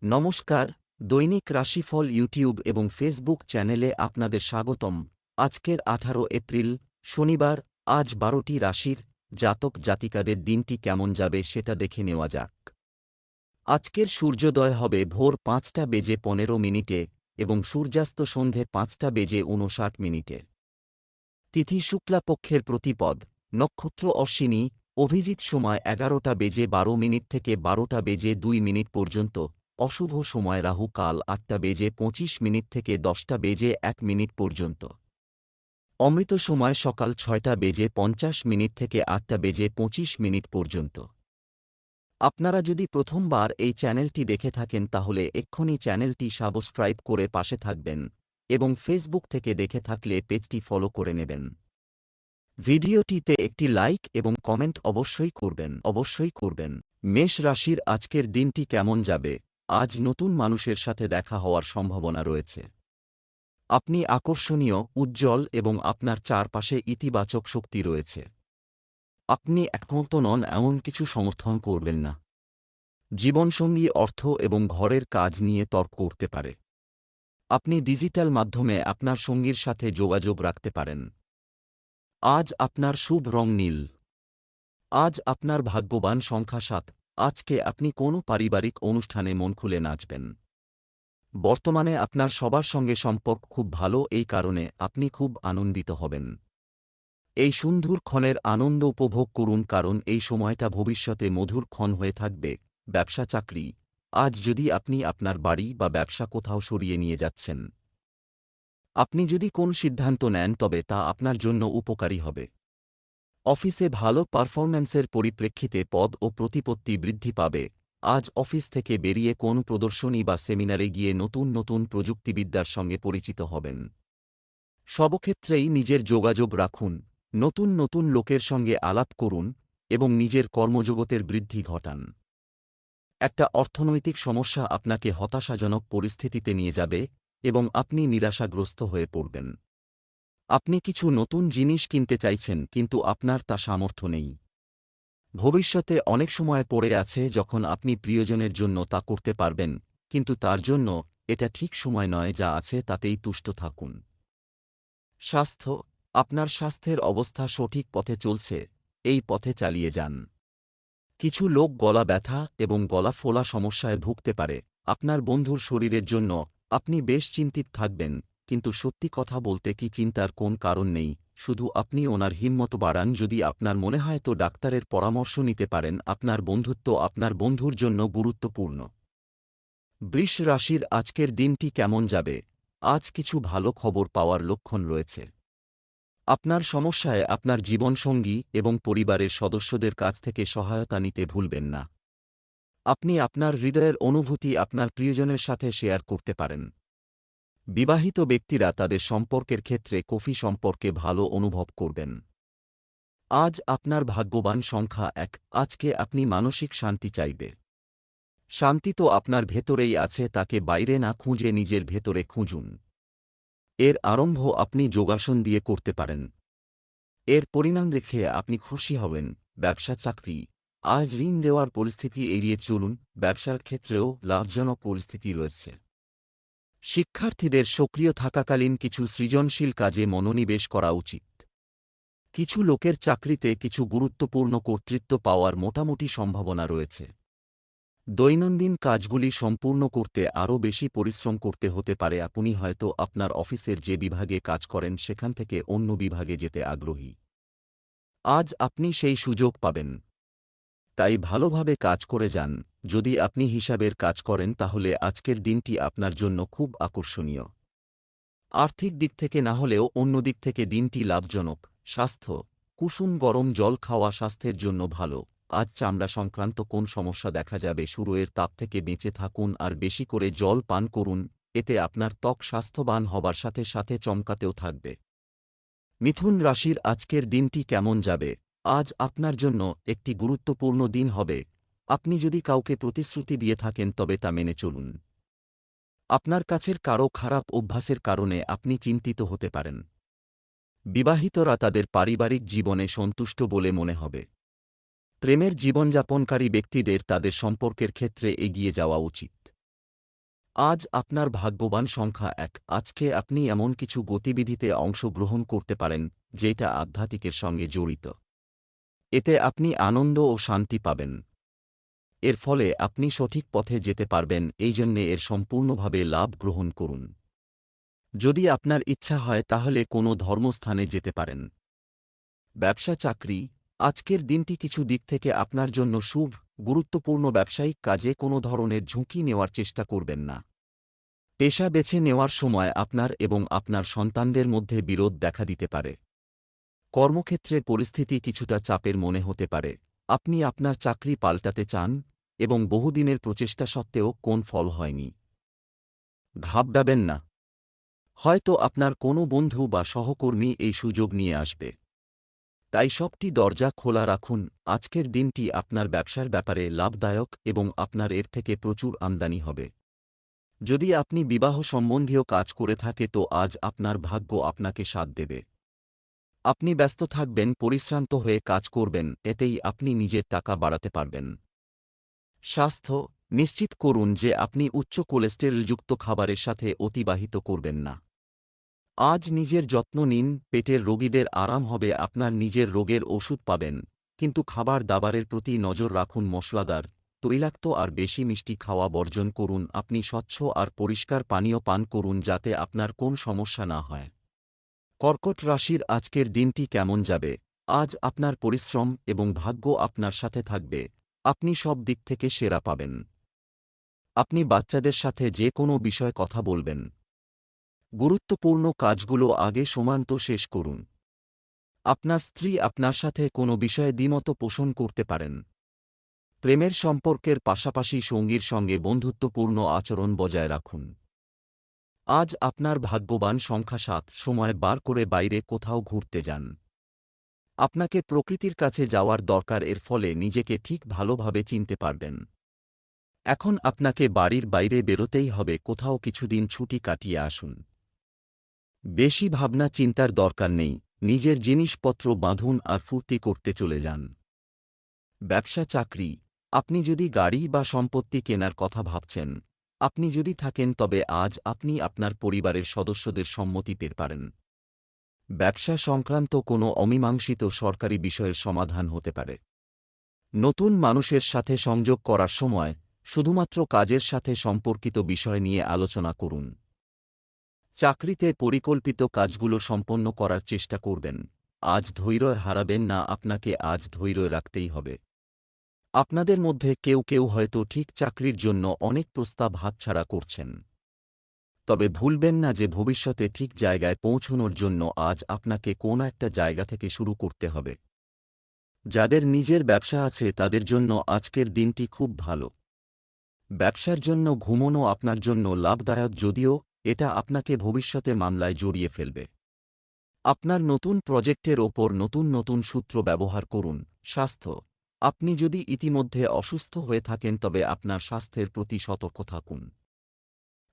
নমস্কার, দৈনিক রাশিফল ইউটিউব এবং ফেসবুক চ্যানেলে আপনাদের স্বাগতম। আজকের 18 এপ্রিল, শনিবার। আজ 12টি রাশির জাতক জাতিকাদের দিনটি কেমন যাবে সেটা দেখে নেওয়া যাক। আজকের সূর্যোদয় হবে ভোর 5:15 এবং সূর্যাস্ত সন্ধে 5:59। তিথি শুক্লাপক্ষের প্রতিপদ, নক্ষত্র অশ্বিনী, অভিজিৎ সময় 11:12 থেকে 12:02 পর্যন্ত, অশুভ সময় রাহু কাল 8:25 থেকে 10:01 পর্যন্ত। অমৃত সময় সকাল 6:50 থেকে 8:25 পর্যন্ত। আপনারা যদি প্রথমবার এই চ্যানেলটি দেখে থাকেন তাহলে এক্ষুনি চ্যানেলটি সাবস্ক্রাইব করে পাশে থাকবেন এবং ফেসবুক থেকে দেখে থাকলে পেজটি ফলো করে নেবেন। ভিডিওটিতে একটি লাইক এবং কমেন্ট অবশ্যই করবেন। মেষ রাশির আজকের দিনটি কেমন যাবে? আজ নতুন মানুষের সাথে দেখা হওয়ার সম্ভাবনা রয়েছে। আপনি আকর্ষণীয়, উজ্জ্বল এবং আপনার চারপাশে ইতিবাচক শক্তি রয়েছে। আপনি একমত নন এমন কিছু সমর্থন করবেন না। জীবনসঙ্গী অর্থ এবং ঘরের কাজ নিয়ে তর্ক করতে পারে। আপনি ডিজিটাল মাধ্যমে আপনার সঙ্গীর সাথে যোগাযোগ রাখতে পারেন। আজ আপনার শুভ রং নীল। আজ আপনার ভাগ্যবান সংখ্যা 7। আজকে আপনি কোনো পারিবারিক অনুষ্ঠানে মন খুলে নাচবেন। বর্তমানে আপনার সবার সঙ্গে সম্পর্ক খুব ভালো, এই কারণে আপনি খুব আনন্দিত হবেন। এই সুন্দর ক্ষণের আনন্দ উপভোগ করুন, কারণ এই সময়টা ভবিষ্যতে মধুর ক্ষণ হয়ে থাকবে। ব্যবসা চাকরি, আজ যদি আপনি আপনার বাড়ি বা ব্যবসা কোথাও সরিয়ে নিয়ে যাচ্ছেন, আপনি যদি কোন সিদ্ধান্ত নেন তবে তা আপনার জন্য উপকারী হবে। অফিসে ভালো পারফরম্যান্সের পরিপ্রেক্ষিতে পদ ও প্রতিপত্তি বৃদ্ধি পাবে। আজ অফিস থেকে বেরিয়ে কোন প্রদর্শনী বা সেমিনারে গিয়ে নতুন নতুন প্রযুক্তিবিদ্যার সঙ্গে পরিচিত হবেন। সবক্ষেত্রেই নিজের যোগাযোগ রাখুন, নতুন নতুন লোকের সঙ্গে আলাপ করুন এবং নিজের কর্মজগতের বৃদ্ধি ঘটান। একটা অর্থনৈতিক সমস্যা আপনাকে হতাশাজনক পরিস্থিতিতে নিয়ে যাবে এবং আপনি নিরাশাগ্রস্ত হয়ে পড়বেন। আপনি কিছু নতুন জিনিস কিনতে চাইছেন কিন্তু আপনার তা সামর্থ্য নেই। ভবিষ্যতে অনেক সময় পড়ে আছে যখন আপনি প্রিয়জনের জন্য তা করতে পারবেন, কিন্তু তার জন্য এটা ঠিক সময় নয়। যা আছে তাতেই তুষ্ট থাকুন। স্বাস্থ্য, আপনার স্বাস্থ্যের অবস্থা সঠিক পথে চলছে, এই পথে চালিয়ে যান। কিছু লোক গলা ব্যথা এবং গলা ফোলা সমস্যায় ভুগতে পারে। আপনার বন্ধুর শরীরের জন্য আপনি বেশ চিন্তিত থাকবেন, কিন্তু সত্যি কথা বলতে কি চিন্তার কোন কারণ নেই, শুধু আপনি ওনার হিম্মত বাড়ান। যদি আপনার মনে হয় তো ডাক্তারের পরামর্শ নিতে পারেন। আপনার বন্ধুত্ব আপনার বন্ধুর জন্য গুরুত্বপূর্ণ। বৃষ রাশির আজকের দিনটি কেমন যাবে? আজ কিছু ভালো খবর পাওয়ার লক্ষণ রয়েছে। আপনার সমস্যায় আপনার জীবনসঙ্গী এবং পরিবারের সদস্যদের কাছ থেকে সহায়তা নিতে ভুলবেন না। আপনি আপনার হৃদয়ের অনুভূতি আপনার প্রিয়জনের সাথে শেয়ার করতে পারেন। বিবাহিত ব্যক্তিরা তাদের সম্পর্কের ক্ষেত্রে কফি সম্পর্কে ভালো অনুভব করবেন। আজ আপনার ভাগ্যবান সংখ্যা 1। আজকে আপনি মানসিক শান্তি চাইবে। শান্তি তো আপনার ভেতরেই আছে, তাকে বাইরে না খুঁজে নিজের ভেতরে খুঁজুন। এর আরম্ভ আপনি যোগাসন দিয়ে করতে পারেন। এর পরিণাম দেখে আপনি খুশি হবেন। ব্যবসা চাকরি, আজ ঋণ দেওয়ার পরিস্থিতি এড়িয়ে চলুন। ব্যবসার ক্ষেত্রেও লাভজনক পরিস্থিতি রয়েছে। শিক্ষার্থীদের সক্রিয় থাকাকালীন কিছু সৃজনশীল কাজে মনোনিবেশ করা উচিত। কিছু লোকের চাকরিতে কিছু গুরুত্বপূর্ণ কর্তৃত্ব পাওয়ার মোটামুটি সম্ভাবনা রয়েছে। দৈনন্দিন কাজগুলি সম্পূর্ণ করতে আরও বেশি পরিশ্রম করতে হতে পারে। আপনি হয়তো আপনার অফিসের যে বিভাগে কাজ করেন সেখান থেকে অন্য বিভাগে যেতে আগ্রহী। আজ আপনি সেই সুযোগ পাবেন, তাই ভালোভাবে কাজ করে যান। যদি আপনি হিসাবের কাজ করেন তাহলে আজকের দিনটি আপনার জন্য খুব আকর্ষণীয়। আর্থিক দিক থেকে না হলেও অন্য দিক থেকে দিনটি লাভজনক। স্বাস্থ্য, কুসুম গরম জল খাওয়া স্বাস্থ্যের জন্য ভালো। আজ চামড়া সংক্রান্ত কোন সমস্যা দেখা যাবে, সূর্যের তাপ থেকে বেঁচে থাকুন আর বেশি করে জল পান করুন। এতে আপনার ত্বক স্বাস্থ্যবান হবার সাথে সাথে চমকাতেও থাকবে। মিথুন রাশির আজকের দিনটি কেমন যাবে? আজ আপনার জন্য একটি গুরুত্বপূর্ণ দিন হবে। আপনি যদি কাউকে প্রতিশ্রুতি দিয়ে থাকেন তবে তা মেনে চলুন। আপনার কাছের কারও খারাপ অভ্যাসের কারণে আপনি চিন্তিত হতে পারেন। বিবাহিতরা তাদের পারিবারিক জীবনে সন্তুষ্ট বলে মনে হবে। প্রেমের জীবনযাপনকারী ব্যক্তিদের তাদের সম্পর্কের ক্ষেত্রে এগিয়ে যাওয়া উচিত। আজ আপনার ভাগ্যবান সংখ্যা 1। আজকে আপনি এমন কিছু গতিবিধিতে অংশগ্রহণ করতে পারেন যেটা আধ্যাত্মিকের সঙ্গে জড়িত। এতে আপনি আনন্দ ও শান্তি পাবেন। এর ফলে আপনি সঠিক পথে যেতে পারবেন, এই জন্যে এর সম্পূর্ণভাবে লাভ গ্রহণ করুন। যদি আপনার ইচ্ছা হয় তাহলে কোনো ধর্মস্থানে যেতে পারেন। ব্যবসা চাকরি, আজকের দিনটি কিছু দিক থেকে আপনার জন্য শুভ। গুরুত্বপূর্ণ ব্যবসায়িক কাজে কোনো ধরনের ঝুঁকি নেওয়ার চেষ্টা করবেন না। পেশা বেছে নেওয়ার সময় আপনার এবং আপনার সন্তানদের মধ্যে বিরোধ দেখা দিতে পারে। কর্মক্ষেত্রে পরিস্থিতি কিছুটা চাপের মনে হতে পারে। আপনি আপনার চাকরি পাল্টাতে চান এবং বহুদিনের প্রচেষ্টা সত্ত্বেও কোন ফল হয়নি। ঘাবড়াবেন না। হয়তো আপনার কোনো বন্ধু বা সহকর্মী এই সুযোগ নিয়ে আসবে। তাই সবটি দরজা খোলা রাখুন। আজকের দিনটি আপনার ব্যবসার ব্যাপারে লাভদায়ক এবং আপনার এর থেকে প্রচুর আমদানি হবে। যদি আপনি বিবাহ সম্বন্ধীয় কাজ করে থাকে তো আজ আপনার ভাগ্য আপনাকে সাথ দেবে। আপনি ব্যস্ত থাকবেন, পরিশ্রান্ত হয়ে কাজ করবেন, এতেই আপনি নিজের টাকা বাড়াতে পারবেন। স্বাস্থ্য, নিশ্চিত করুন যে আপনি উচ্চ কোলেস্টেরলযুক্ত খাবারের সাথে অতিবাহিত করবেন না। আজ নিজের যত্ন নিন। পেটের রোগীদের আরাম হবে, আপনার নিজের রোগের ওষুধ পাবেন, কিন্তু খাবার দাবারের প্রতি নজর রাখুন। মশলাদার, তৈলাক্ত আর বেশি মিষ্টি খাওয়া বর্জন করুন। আপনি স্বচ্ছ আর পরিষ্কার পানীয় পান করুন যাতে আপনার কোন সমস্যা না হয়। কর্কট রাশির আজকের দিনটি কেমন যাবে? আজ আপনার পরিশ্রম এবং ভাগ্য আপনার সাথে থাকবে। আপনি সব দিক থেকে সেরা পাবেন। আপনি বাচ্চাদের সাথে যে কোনো বিষয়ে কথা বলবেন। গুরুত্বপূর্ণ কাজগুলো আগে সময়মতো শেষ করুন। আপনার স্ত্রী আপনার সাথে কোনো বিষয়ে দ্বিমত পোষণ করতে পারেন। প্রেমের সম্পর্কের পাশাপাশি সঙ্গীর সঙ্গে বন্ধুত্বপূর্ণ আচরণ বজায় রাখুন। আজ আপনার ভাগ্যবান সংখ্যা 7। সময় বার করে বাইরে কোথাও ঘুরতে যান। আপনাকে প্রকৃতির কাছে যাওয়ার দরকার, এর ফলে নিজেকে ঠিক ভালোভাবে চিনতে পারবেন। এখন আপনাকে বাড়ির বাইরে বেরোতেই হবে, কোথাও কিছুদিন ছুটি কাটিয়ে আসুন। বেশি ভাবনা চিন্তার দরকার নেই, নিজের জিনিসপত্র বাঁধুন আর ফুর্তি করতে চলে যান। ব্যবসা চাকরি, আপনি যদি গাড়ি বা সম্পত্তি কেনার কথা ভাবছেন, আপনি যদি থাকেন তবে আজ আপনি আপনার পরিবারের সদস্যদের সম্মতি পেতে পারেন। ব্যবসা সংক্রান্ত কোনো অমীমাংসিত সরকারি বিষয়ের সমাধান হতে পারে। নতুন মানুষের সাথে সংযোগ করার সময় শুধুমাত্র কাজের সাথে সম্পর্কিত বিষয় নিয়ে আলোচনা করুন। চাকরিতে পরিকল্পিত কাজগুলো সম্পন্ন করার চেষ্টা করবেন। আজ ধৈর্য হারাবেন না, আপনাকে আজ ধৈর্য রাখতেই হবে। আপনাদের মধ্যে কেউ কেউ হয়তো ঠিক চাকরির জন্য অনেক প্রস্তাব হাতছাড়া করছেন। তবে ভুলবেন না যে ভবিষ্যতে ঠিক জায়গায় পৌঁছনোর জন্য আজ আপনাকে কোন একটা জায়গা থেকে শুরু করতে হবে। যাদের নিজের ব্যবসা আছে তাদের জন্য আজকের দিনটি খুব ভালো। ব্যবসার জন্য ঘুমোনো আপনার জন্য লাভদায়ক, যদিও এটা আপনাকে ভবিষ্যতে মামলায় জড়িয়ে ফেলবে। আপনার নতুন প্রজেক্টের ওপর নতুন নতুন সূত্র ব্যবহার করুন। স্বাস্থ্য, আপনি যদি ইতিমধ্যে অসুস্থ হয়ে থাকেন তবে আপনার স্বাস্থ্যের প্রতি সতর্ক থাকুন।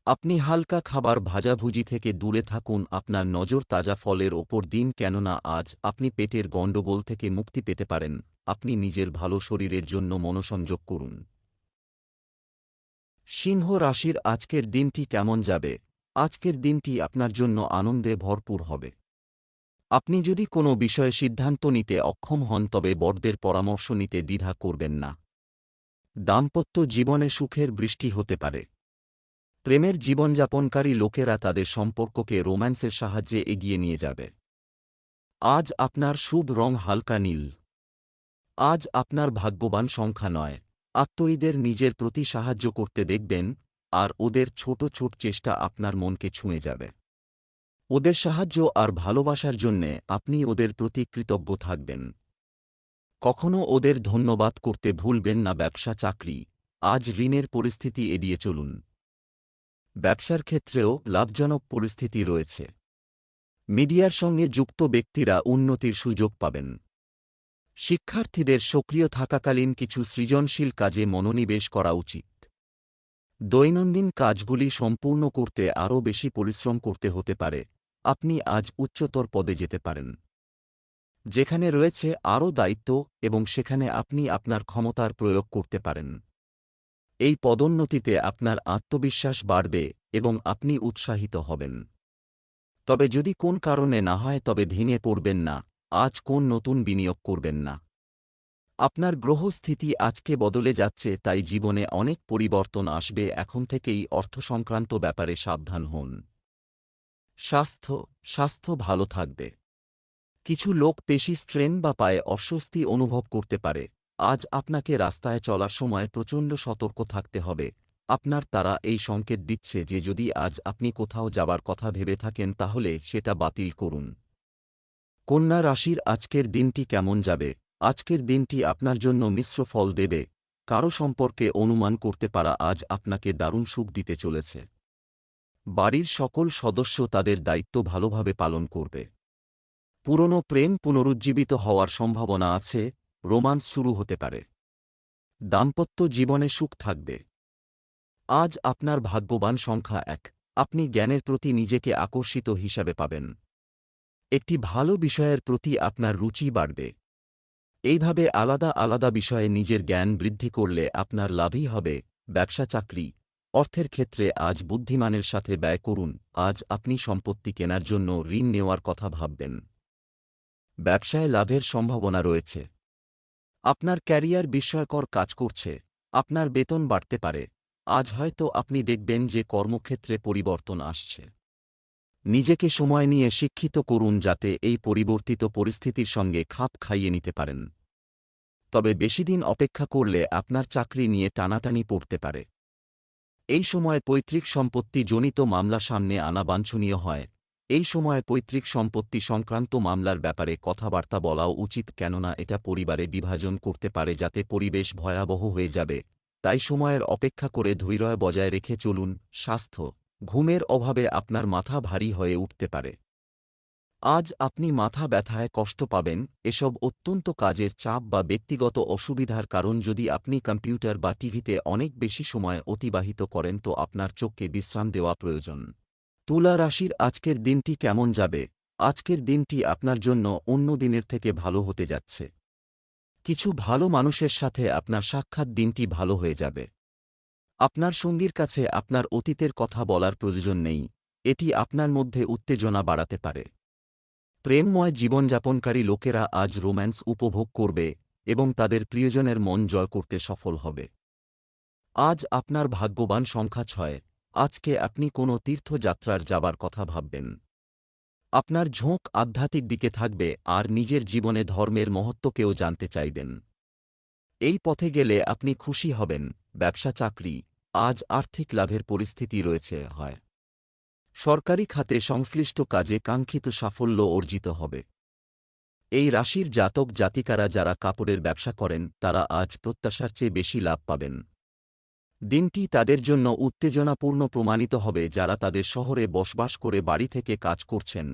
আপনি হালকা খাবার ভাজাভুজি থেকে দূরে থাকুন। আপনার নজর তাজা ফলের ওপর দিন, কেননা আজ আপনি পেটের গণ্ডগোল থেকে মুক্তি পেতে পারেন। আপনি নিজের ভালো শরীরের জন্য মনোসংযোগ করুন। সিংহ রাশির আজকের দিনটি কেমন যাবে? আজকের দিনটি আপনার জন্য আনন্দে ভরপুর হবে। আপনি যদি কোনো বিষয়ে সিদ্ধান্ত নিতে অক্ষম হন তবে বড়দের পরামর্শ নিতে দ্বিধা করবেন না। দাম্পত্য জীবনে সুখের বৃষ্টি হতে পারে। প্রেমের জীবনযাপনকারী লোকেরা তাদের সম্পর্ককে রোম্যান্সের সাহায্যে এগিয়ে নিয়ে যাবে। আজ আপনার শুভ রং হালকা নীল। আজ আপনার ভাগ্যবান সংখ্যা 9। আত্মীয়দের নিজের প্রতি সাহায্য করতে দেখবেন, আর ওদের ছোট ছোট চেষ্টা আপনার মনকে ছুঁয়ে যাবে। ওদের সাহায্য আর ভালোবাসার জন্যে আপনি ওদের প্রতি কৃতজ্ঞ থাকবেন। কখনো ওদের ধন্যবাদ করতে ভুলবেন না। ব্যবসা চাকরি, আজ ঋণের পরিস্থিতি এড়িয়ে চলুন। ব্যবসার ক্ষেত্রেও লাভজনক পরিস্থিতি রয়েছে। মিডিয়ার সঙ্গে যুক্ত ব্যক্তিরা উন্নতির সুযোগ পাবেন। শিক্ষার্থীদের সক্রিয় থাকাকালীন কিছু সৃজনশীল কাজে মনোনিবেশ করা উচিত। দৈনন্দিন কাজগুলি সম্পূর্ণ করতে আরও বেশি পরিশ্রম করতে হতে পারে। আপনি আজ উচ্চতর পদে যেতে পারেন, যেখানে রয়েছে আরও দায়িত্ব, এবং সেখানে আপনি আপনার ক্ষমতার প্রয়োগ করতে পারেন। এই পদোন্নতিতে আপনার আত্মবিশ্বাস বাড়বে এবং আপনি উৎসাহিত হবেন। তবে যদি কোন কারণে না হয় তবে ভেঙে পড়বেন না, আজ কোন নতুন বিনিয়োগ করবেন না। আপনার গ্রহস্থিতি আজকে বদলে যাচ্ছে, তাই জীবনে অনেক পরিবর্তন আসবে। এখন থেকেই অর্থ সংক্রান্ত ব্যাপারে সাবধান হন। স্বাস্থ্য ভালো থাকবে। কিছু লোক পেশি স্ট্রেন বা পায়ে অস্বস্তি অনুভব করতে পারে। আজ আপনাকে রাস্তায় চলার সময় প্রচণ্ড সতর্ক থাকতে হবে। আপনার তারা এই সংকেত দিচ্ছে যে যদি আজ আপনি কোথাও যাবার কথা ভেবে থাকেন তাহলে সেটা বাতিল করুন। কন্যা রাশির আজকের দিনটি কেমন যাবে? আজকের দিনটি আপনার জন্য মিশ্র ফল দেবে। কারো সম্পর্কে অনুমান করতে পারা আজ আপনাকে দারুণ সুখ দিতে চলেছে। বাড়ির সকল সদস্য তাদের দায়িত্ব ভালোভাবে পালন করবে। পুরনো প্রেম পুনরুজ্জীবিত হওয়ার সম্ভাবনা আছে, রোমান্স শুরু হতে পারে। দাম্পত্য জীবনে সুখ থাকবে। আজ আপনার ভাগ্যবান সংখ্যা 1। আপনি জ্ঞানের প্রতি নিজেকে আকর্ষিত হিসাবে পাবেন। একটি ভালো বিষয়ের প্রতি আপনার রুচি বাড়বে। এইভাবে আলাদা আলাদা বিষয়ে নিজের জ্ঞান বৃদ্ধি করলে আপনার লাভই হবে। ব্যবসা চাকরি অর্থের ক্ষেত্রে আজ বুদ্ধিমানের সাথে ব্যয় করুন। আজ আপনি সম্পত্তি কেনার জন্য ঋণ নেওয়ার কথা ভাববেন। ব্যবসায় লাভের সম্ভাবনা রয়েছে। আপনার ক্যারিয়ার বিস্ময়কর কাজ করছে। আপনার বেতন বাড়তে পারে। আজ হয়তো আপনি দেখবেন যে কর্মক্ষেত্রে পরিবর্তন আসছে। নিজেকে সময় নিয়ে শিক্ষিত করুন যাতে এই পরিবর্তিত পরিস্থিতির সঙ্গে খাপ খাইয়ে নিতে পারেন। তবে বেশিদিন অপেক্ষা করলে আপনার চাকরি নিয়ে টানাটানি পড়তে পারে। এই সময় পৈতৃক সম্পত্তি জনিত মামলা সামনে আনা বাঞ্ছনীয় হয়। এই সময় পৈতৃক সম্পত্তি সংক্রান্ত মামলার ব্যাপারে কথাবার্তা বলাও উচিত, কেননা এটা পরিবারে বিভাজন করতে পারে যাতে পরিবেশ ভয়াবহ হয়ে যাবে। তাই সময়ের অপেক্ষা করে ধৈর্য বজায় রেখে চলুন। স্বাস্থ্য ঘুমের অভাবে আপনার মাথা ভারী হয়ে উঠতে পারে। আজ আপনি মাথা ব্যথায় কষ্ট পাবেন। এসব অত্যন্ত কাজের চাপ বা ব্যক্তিগত অসুবিধার কারণ। যদি আপনি কম্পিউটার বা টিভিতে অনেক বেশি সময় অতিবাহিত করেন তো আপনার চোখকে বিশ্রাম দেওয়া প্রয়োজন। তুলা রাশির আজকের দিনটি কেমন যাবে? আজকের দিনটি আপনার জন্য অন্য দিনের থেকে ভালো হতে যাচ্ছে। কিছু ভালো মানুষের সাথে আপনার সাক্ষাৎ, দিনটি ভালো হয়ে যাবে। আপনার সঙ্গীর কাছে আপনার অতীতের কথা বলার প্রয়োজন নেই। এটি আপনার মধ্যে উত্তেজনা বাড়াতে পারে। প্রেমময় জীবনযাপনকারী লোকেরা আজ রোম্যান্স উপভোগ করবে এবং তাদের প্রিয়জনের মন জয় করতে সফল হবে। আজ আপনার ভাগ্যবান সংখ্যা 6। আজকে আপনি কোনো তীর্থযাত্রার যাবার কথা ভাববেন। আপনার ঝোঁক আধ্যাত্মিক দিকে থাকবে আর নিজের জীবনে ধর্মের মহত্বকেও জানতে চাইবেন। এই পথে গেলে আপনি খুশি হবেন। ব্যবসা চাকরি আজ আর্থিক লাভের পরিস্থিতি রয়েছে। হয় সরকারি খাতে সংশ্লিষ্ট কাজে কাঙ্ক্ষিত সাফল্য অর্জিত হবে। এই রাশির জাতক জাতিকারা যারা কাপড়ের ব্যবসা করেন তারা আজ প্রত্যাশার চেয়ে বেশি লাভ পাবেন। দিনটি তাদের জন্য উত্তেজনাপূর্ণ প্রমাণিত হবে যারা তাদের শহরে বসবাস করে বাড়ি থেকে কাজ করছেন।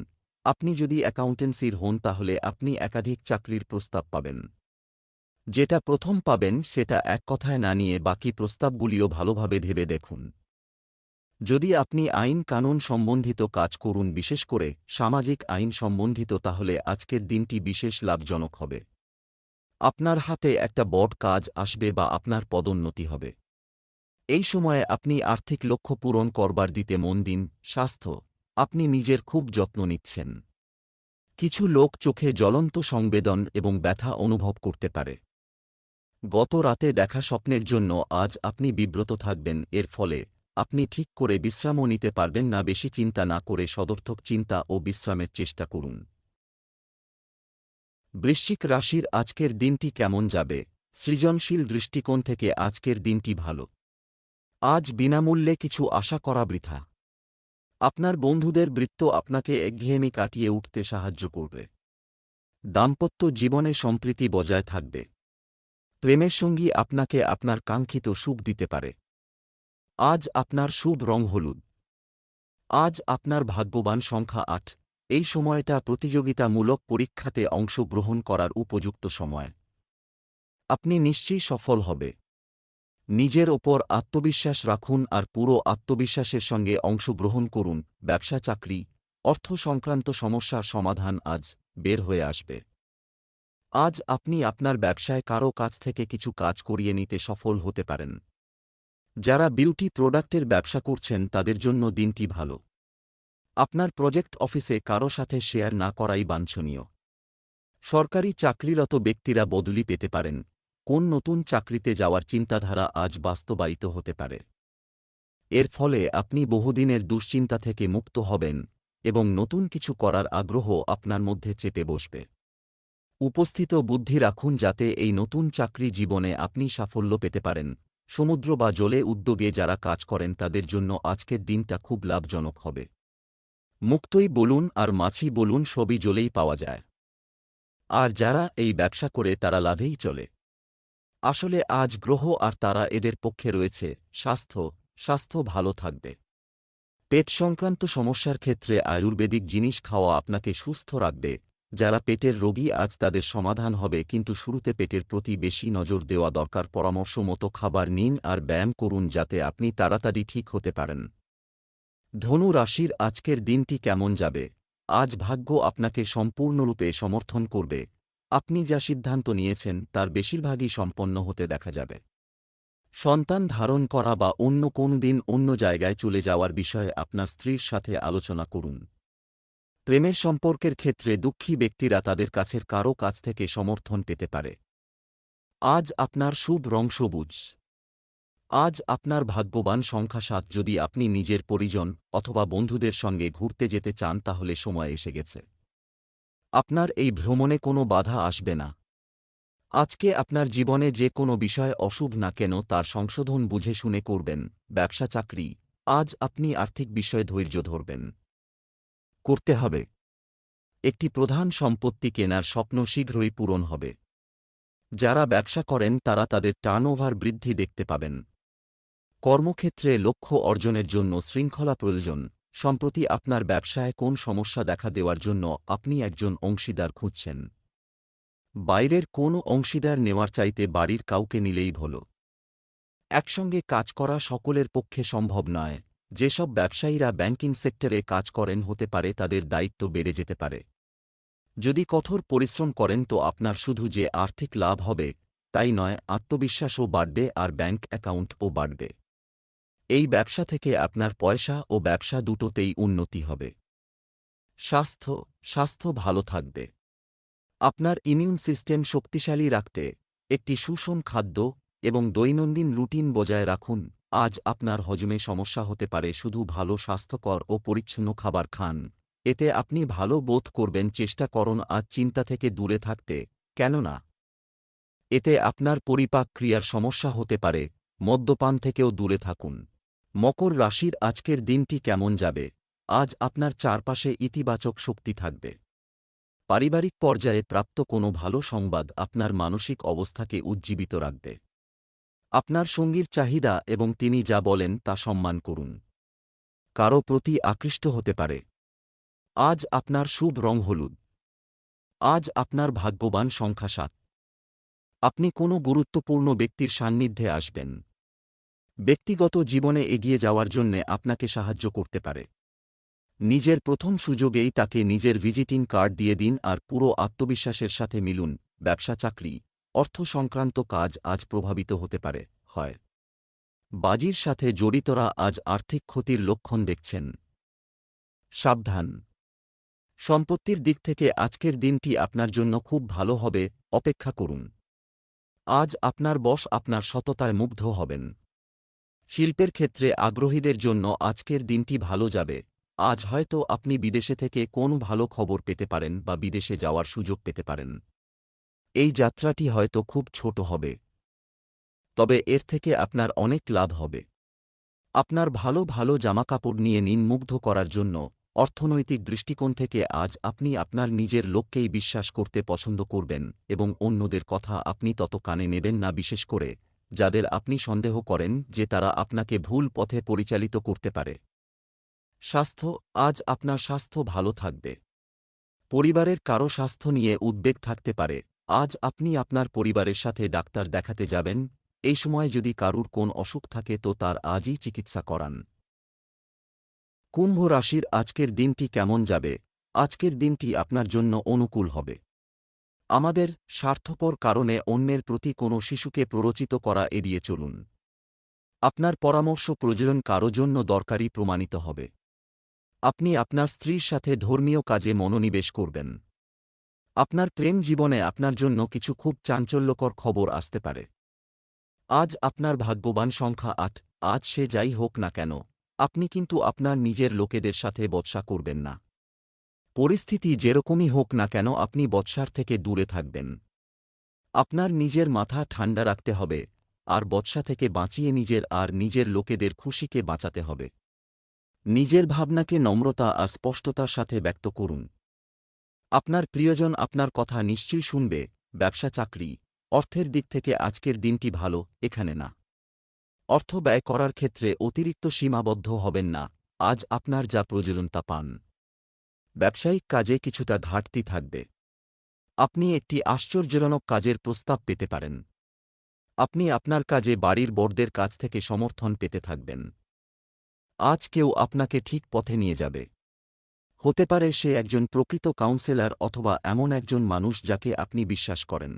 আপনি যদি অ্যাকাউন্টেন্সির হন তাহলে আপনি একাধিক চাকরির প্রস্তাব পাবেন। যেটা প্রথম পাবেন সেটা এক কথায় না নিয়ে বাকি প্রস্তাবগুলিও ভালোভাবে ভেবে দেখুন। যদি আপনি আইন কানুন সম্বন্ধিত কাজ করুন, বিশেষ করে সামাজিক আইন সম্বন্ধিত, তাহলে আজকের দিনটি বিশেষ লাভজনক হবে। আপনার হাতে একটা বড় কাজ আসবে বা আপনার পদোন্নতি হবে। এই সময়ে আপনি আর্থিক লক্ষ্য পূরণ করবার দিতে মন দিন। স্বাস্থ্য আপনি নিজের খুব যত্ন নিচ্ছেন। কিছু লোক চোখে জ্বলন্ত সংবেদন এবং ব্যথা অনুভব করতে পারে। গত রাতে দেখা স্বপ্নের জন্য আজ আপনি বিব্রত থাকবেন। এর ফলে আপনি ঠিক করে বিশ্রামও নিতে পারবেন না। বেশি চিন্তা না করে সদর্থক চিন্তা ও বিশ্রামের চেষ্টা করুন। বৃশ্চিক রাশির আজকের দিনটি কেমন যাবে? সৃজনশীল দৃষ্টিকোণ থেকে আজকের দিনটি ভালো। আজ বিনামূল্যে কিছু আশা করা বৃথা। আপনার বন্ধুদের বৃত্ত আপনাকে একঘেয়েমি কাটিয়ে উঠতে সাহায্য করবে। দাম্পত্য জীবনে সম্প্রীতি বজায় থাকবে। প্রেমের সঙ্গী আপনাকে আপনার কাঙ্ক্ষিত সুখ দিতে পারে। আজ আপনার শুভ রং হলুদ। আজ আপনার ভাগ্যবান সংখ্যা 8। এই সময়টা প্রতিযোগিতামূলক পরীক্ষাতে অংশগ্রহণ করার উপযুক্ত সময়। আপনি নিশ্চয়ই সফল হবে। নিজের ওপর আত্মবিশ্বাস রাখুন আর পুরো আত্মবিশ্বাসের সঙ্গে অংশগ্রহণ করুন। ব্যবসা চাকরি অর্থ সংক্রান্ত সমস্যার সমাধান আজ বের হয়ে আসবে। আজ আপনি আপনার ব্যবসায় কারও কাছ থেকে কিছু কাজ করিয়ে নিতে সফল হতে পারেন। যারা বিউটি প্রোডাক্টের ব্যবসা করছেন তাদের জন্য দিনটি ভালো। আপনার প্রজেক্ট অফিসে কারো সাথে শেয়ার না করাই বাঞ্ছনীয়। সরকারি চাকরিরত ব্যক্তিরা বদলি পেতে পারেন। কোন নতুন চাকরিতে যাওয়ার চিন্তাধারা আজ বাস্তবায়িত হতে পারে। এর ফলে আপনি বহুদিনের দুশ্চিন্তা থেকে মুক্ত হবেন এবং নতুন কিছু করার আগ্রহ আপনার মধ্যে চেপে বসবে। উপস্থিত বুদ্ধি রাখুন যাতে এই নতুন চাকরি জীবনে আপনি সাফল্য পেতে পারেন। সমুদ্র বা জলে উদ্যোগে যারা কাজ করেন তাদের জন্য আজকের দিনটা খুব লাভজনক হবে। মুক্তই বলুন আর মাছি বলুন, সবই জলেই পাওয়া যায়। আর যারা এই ব্যবসা করে তারা লাভেই চলে। আসলে আজ গ্রহ আর তারা এদের পক্ষে রয়েছে। স্বাস্থ্য ভালো থাকবে। পেট সংক্রান্ত সমস্যার ক্ষেত্রে আয়ুর্বেদিক জিনিস খাওয়া আপনাকে সুস্থ রাখবে। যারা পেটের রোগী আজ তাদের সমাধান হবে, কিন্তু শুরুতে পেটের প্রতি বেশি নজর দেওয়া দরকার। পরামর্শ মতো খাবার নিন আর ব্যায়াম করুন যাতে আপনি তাড়াতাড়ি ঠিক হতে পারেন। ধনু রাশির আজকের দিনটি কেমন যাবে? আজ ভাগ্য আপনাকে সম্পূর্ণরূপে সমর্থন করবে। আপনি যা সিদ্ধান্ত নিয়েছেন তার বেশিরভাগই সম্পন্ন হতে দেখা যাবে। সন্তান ধারণ করা বা অন্য কোন দিন অন্য জায়গায় চলে যাওয়ার বিষয়ে আপনার স্ত্রীর সাথে আলোচনা করুন। প্রেমের সম্পর্কের ক্ষেত্রে দুঃখী ব্যক্তিরা তাদের কাছের কারও কাছ থেকে সমর্থন পেতে পারে। আজ আপনার শুভ রং সবুজ। আজ আপনার ভাগ্যবান সংখ্যা ৭। যদি আপনি নিজের পরিজন অথবা বন্ধুদের সঙ্গে ঘুরতে যেতে চান তাহলে সময় এসে গেছে। আপনার এই ভ্রমণে কোনো বাধা আসবে না। আজকে আপনার জীবনে যে কোনো বিষয় অশুভ না কেন তার সংশোধন বুঝে শুনে করবেন। ব্যবসা চাকরি, আজ আপনি আর্থিক বিষয়ে ধৈর্য ধরবেন। করতে হবে। একটি প্রধান সম্পত্তি কেনার স্বপ্ন শীঘ্রই পূরণ হবে। যারা ব্যবসা করেন তারা তাদের টার্নওভার বৃদ্ধি দেখতে পাবেন। কর্মক্ষেত্রে লক্ষ্য অর্জনের জন্য শৃঙ্খলা প্রয়োজন। সম্প্রতি আপনার ব্যবসায় কোন সমস্যা দেখা দেওয়ার জন্য আপনি একজন অংশীদার খুঁজছেন। বাইরের কোনো অংশীদার নেওয়ার চাইতে বাড়ির কাউকে নিলেই ভালো। একসঙ্গে কাজ করা সকলের পক্ষে সম্ভব নয়। যেসব ব্যবসায়ীরা ব্যাংকিং সেক্টরে কাজ করেন হতে পারে তাদের দায়িত্ব বেড়ে যেতে পারে। যদি কঠোর পরিশ্রম করেন তো আপনার শুধু যে আর্থিক লাভ হবে তাই নয়, আত্মবিশ্বাসও বাড়বে আর ব্যাংক অ্যাকাউন্টও বাড়বে। এই ব্যবসা থেকে আপনার পয়সা ও ব্যবসা দুটোতেই উন্নতি হবে। স্বাস্থ্য ভালো থাকবে। আপনার ইমিউন সিস্টেম শক্তিশালী রাখতে একটি সুষম খাদ্য এবং দৈনন্দিন রুটিন বজায় রাখুন। আজ আপনার হজমে সমস্যা হতে পারে, শুধু ভালো স্বাস্থ্যকর ও পরিচ্ছন্ন খাবার খান। এতে আপনি ভালো বোধ করবেন। চেষ্টা করুন আজ চিন্তা থেকে দূরে থাকতে, কেননা এতে আপনার পরিপাক ক্রিয়ার সমস্যা হতে পারে। মদ্যপান থেকেও দূরে থাকুন। মকর রাশির আজকের দিনটি কেমন যাবে? আজ আপনার চারপাশে ইতিবাচক শক্তি থাকবে। পারিবারিক পর্যায়ে প্রাপ্ত কোনো ভালো সংবাদ আপনার মানসিক অবস্থাকে উজ্জীবিত রাখবে। আপনার সঙ্গীর চাহিদা এবং তিনি যা বলেন তা সম্মান করুন। কারো প্রতি আকৃষ্ট হতে পারে। আজ আপনার শুভ রং হলুদ। আজ আপনার ভাগ্যবান সংখ্যা ৭। আপনি কোনো গুরুত্বপূর্ণ ব্যক্তির সান্নিধ্যে আসবেন। ব্যক্তিগত জীবনে এগিয়ে যাওয়ার জন্যে আপনাকে সাহায্য করতে পারে। নিজের প্রথম সুযোগেই তাকে নিজের ভিজিটিং কার্ড দিয়ে দিন আর পুরো আত্মবিশ্বাসের সাথে মিলুন। ব্যবসা চাকরি, অর্থ সংক্রান্ত কাজ আজ প্রভাবিত হতে পারে। বাজির সাথে জড়িতরা আজ আর্থিক ক্ষতির লক্ষণ দেখছেন। সাবধান। সম্পত্তির দিক থেকে আজকের দিনটি আপনার জন্য খুব ভালো হবে। অপেক্ষা করুন। আজ আপনার বস আপনার সততায় মুগ্ধ হবেন। শিল্পের ক্ষেত্রে আগ্রহীদের জন্য আজকের দিনটি ভালো যাবে। আজ হয়তো আপনি বিদেশে থেকে কোন ভালো খবর পেতে পারেন বা বিদেশে যাওয়ার সুযোগ পেতে পারেন। এই যাত্রাটি হয়তো খুব ছোট হবে, তবে এর থেকে আপনার অনেক লাভ হবে। আপনার ভালো জামাকাপড় নিয়ে নিন মুগ্ধ করার জন্য। অর্থনৈতিক দৃষ্টিকোণ থেকে আজ আপনি আপনার নিজের লোককেই বিশ্বাস করতে পছন্দ করবেন এবং অন্যদের কথা আপনি তত কানে নেবেন না, বিশেষ করে যাদের আপনি সন্দেহ করেন যে তারা আপনাকে ভুল পথে পরিচালিত করতে পারে। আজ আপনার স্বাস্থ্য ভালো থাকবে। পরিবারের কারো স্বাস্থ্য নিয়ে উদ্বেগ থাকতে পারে। আজ আপনি আপনার পরিবারের সাথে ডাক্তার দেখাতে যাবেন। এই সময় যদি কারুর কোন অসুখ থাকে তো তার আজই চিকিৎসা করান। কুম্ভ রাশির আজকের দিনটি কেমন যাবে? আজকের দিনটি আপনার জন্য অনুকূল হবে। আমাদের স্বার্থপর কারণে অন্যের প্রতি কোনো শিশুকে প্ররোচিত করা এড়িয়ে চলুন। আপনার পরামর্শ প্রয়োজন কারো জন্য দরকারি প্রমাণিত হবে। আপনি আপনার স্ত্রীর সাথে ধর্মীয় কাজে মনোনিবেশ করবেন। আপনার প্রেম জীবনে আপনার জন্য কিছু খুব চাঞ্চল্যকর খবর আসতে পারে। আজ আপনার ভাগ্যবান সংখ্যা ৮। আজ সে যাই হোক না কেন, আপনি কিন্তু আপনার নিজের লোকেদের সাথে বচসা করবেন না। পরিস্থিতি যেরকমই হোক না কেন আপনি বচসার থেকে দূরে থাকবেন। আপনার নিজের মাথা ঠান্ডা রাখতে হবে, আর বচসা থেকে বাঁচিয়ে নিজের আর নিজের লোকেদের খুশিকে বাঁচাতে হবে। নিজের ভাবনাকে নম্রতা আর স্পষ্টতার সাথে ব্যক্ত করুন। আপনার প্রিয়জন আপনার কথা নিশ্চয়ই শুনবে। ব্যবসা চাকরি, অর্থের দিক থেকে আজকের দিনটি ভালো, এখানে না। অর্থ ব্যয় করার ক্ষেত্রে অতিরিক্ত সীমাবদ্ধ হবেন না। আজ আপনার যা প্রয়োজন তা পান। ব্যবসায়িক কাজে কিছুটা ঘাটতি থাকবে। আপনি একটি আশ্চর্যজনক কাজের প্রস্তাব পেতে পারেন। আপনি আপনার কাজে বাড়ির বড়দের কাছ থেকে সমর্থন পেতে থাকবেন। আজ কেউ আপনাকে ঠিক পথে নিয়ে যাবে। হতে পারে সে একজন প্রকৃত কাউন্সেলর অথবা এমন একজন মানুষ যাকে আপনি বিশ্বাস করেন।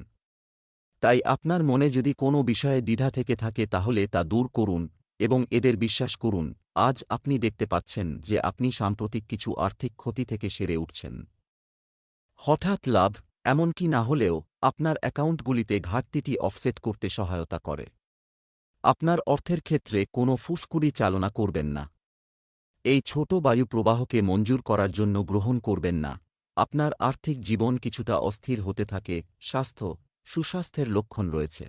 তাই আপনার মনে যদি কোনো বিষয়ে দ্বিধা থেকে থাকে তাহলে তা দূর করুন এবং এদের বিশ্বাস করুন। আজ আপনি দেখতে পাচ্ছেন যে আপনি সাম্প্রতিক কিছু আর্থিক ক্ষতি থেকে সেরে উঠছেন। হঠাৎ লাভ, এমনকি না হলেও, আপনার অ্যাকাউন্টগুলিতে ঘাটতিটি অফসেট করতে সহায়তা করে। আপনার অর্থের ক্ষেত্রে কোনো ফুসকুড়ি চালনা করবেন না। এই ছোট বায়ু প্রবাহকে মঞ্জুর করার জন্য গ্রহণ করবেন না। আপনার আর্থিক জীবন কিছুটা অস্থির হতে থাকে। সুস্বাস্থ্যের লক্ষণ রয়েছে।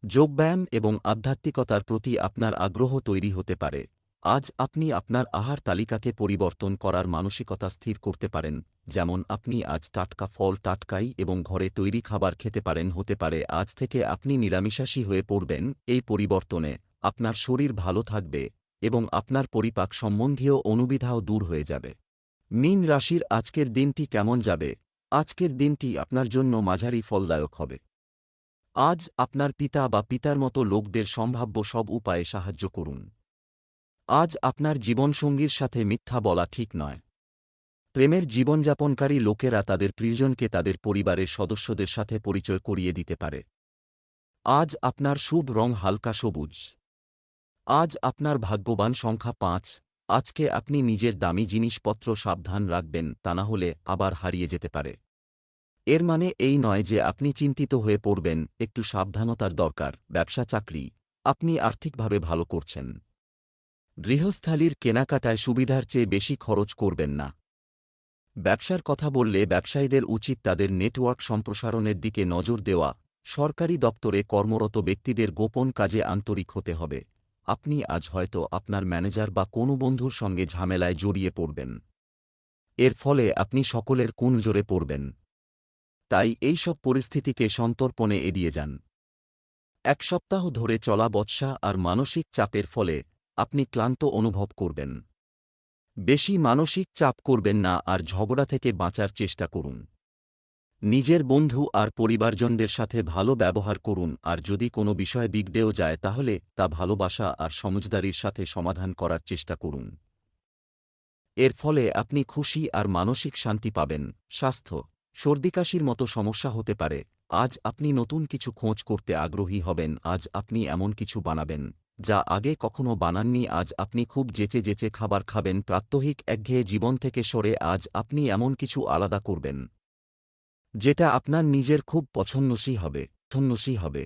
যোগব্যায়াম এবং আধ্যাত্মিকতার প্রতি আপনার আগ্রহ তৈরি হতে পারে। আজ আপনি আপনার আহার তালিকাকে পরিবর্তন করার মানসিকতা স্থির করতে পারেন, যেমন আপনি আজ টাটকা ফল টাটকাই এবং ঘরে তৈরি খাবার খেতে পারেন। হতে পারে আজ থেকে আপনি নিরামিষাশী হয়ে পড়বেন। এই পরিবর্তনে আপনার শরীর ভালো থাকবে এবং আপনার পরিপাক সম্বন্ধীয় অনুবিধাও দূর হয়ে যাবে। মীন রাশির আজকের দিনটি কেমন যাবে? আজকের দিনটি আপনার জন্য মাঝারি ফলদায়ক হবে। আজ আপনার পিতা বা পিতার মতো লোকদের সম্ভাব্য সব উপায়ে সাহায্য করুন। আজ আপনার জীবনসঙ্গীর সাথে মিথ্যা বলা ঠিক নয়। প্রেমের জীবনযাপনকারী লোকেরা তাদের প্রিয়জনকে তাদের পরিবারের সদস্যদের সাথে পরিচয় করিয়ে দিতে পারে। আজ আপনার শুভ রং হালকা সবুজ। আজ আপনার ভাগ্যবান সংখ্যা ৫। আজকে আপনি নিজের দামি জিনিসপত্র সাবধান রাখবেন, তা না হলে আবার হারিয়ে যেতে পারে। এর মানে এই নয় যে আপনি চিন্তিত হয়ে পড়বেন, একটু সাবধানতার দরকার। ব্যবসা চাকরি, আপনি আর্থিকভাবে ভালো করছেন। গৃহস্থালির কেনাকাটায় সুবিধার চেয়ে বেশি খরচ করবেন না। ব্যবসার কথা বললে ব্যবসায়ীদের উচিত তাদের নেটওয়ার্ক সম্প্রসারণের দিকে নজর দেওয়া। সরকারি দপ্তরে কর্মরত ব্যক্তিদের গোপন কাজে আন্তরিক হতে হবে। আপনি আজ হয়তো আপনার ম্যানেজার বা কোনো বন্ধুর সঙ্গে ঝামেলায় জড়িয়ে পড়বেন। এর ফলে আপনি সকলের কুনজরে পড়বেন। তাই এই সব পরিস্থিতিকে সন্তর্পণে এড়িয়ে যান। এক সপ্তাহ ধরে চলা বচসা আর মানসিক চাপের ফলে আপনি ক্লান্ত অনুভব করবেন। বেশি মানসিক চাপ করবেন না আর ঝগড়া থেকে বাঁচার চেষ্টা করুন। নিজের বন্ধু আর পরিবারজনদের সাথে ভালো ব্যবহার করুন, আর যদি কোনো বিষয়ে বিগড়েও যায় তাহলে তা ভালোবাসা আর সমঝদারির সাথে সমাধান করার চেষ্টা করুন। এর ফলে আপনি খুশি আর মানসিক শান্তি পাবেন। স্বাস্থ্য, সর্দিকাশির মতো সমস্যা হতে পারে। আজ আপনি নতুন কিছু খোঁজ করতে আগ্রহী হবেন। আজ আপনি এমন কিছু বানাবেন যা আগে কখনো বানাননি। আজ আপনি খুব যেচে যেচে খাবার খাবেন। প্রাত্যহিক একঘেয়ে জীবন থেকে সরে আজ আপনি এমন কিছু আলাদা করবেন যেটা আপনার নিজের খুব পছন্দসই হবে।